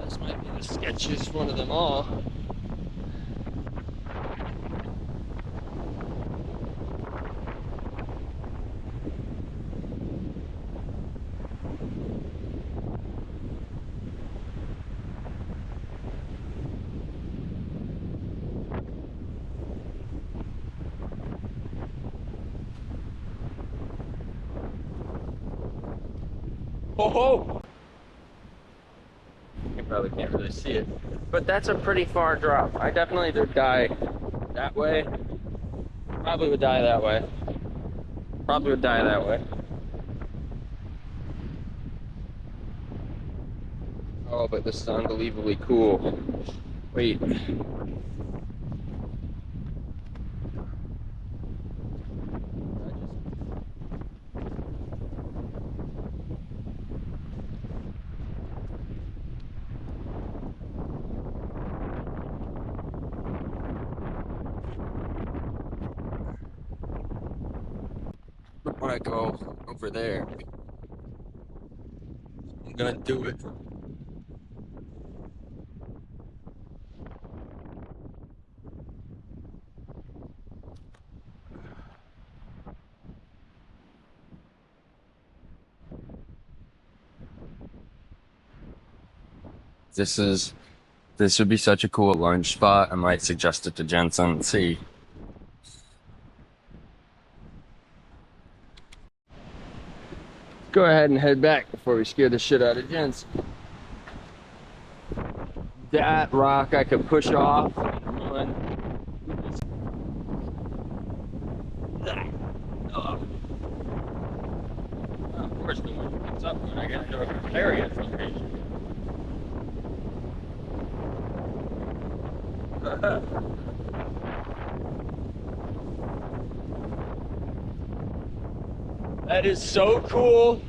This might be the sketchiest one of them all. Oh, you probably can't really see it, but that's a pretty far drop. I definitely would die that way. Probably would die that way. Probably would die that way. Oh, but this is unbelievably cool. Wait. I want to go over there. I'm gonna do it. This would be such a cool lunch spot. I might suggest it to Jensen and see. Go ahead and head back before we scare the shit out of Jensen. That rock I could push off and run. Oh. Well, of course, the one picks up when I get to a area location. That is so cool.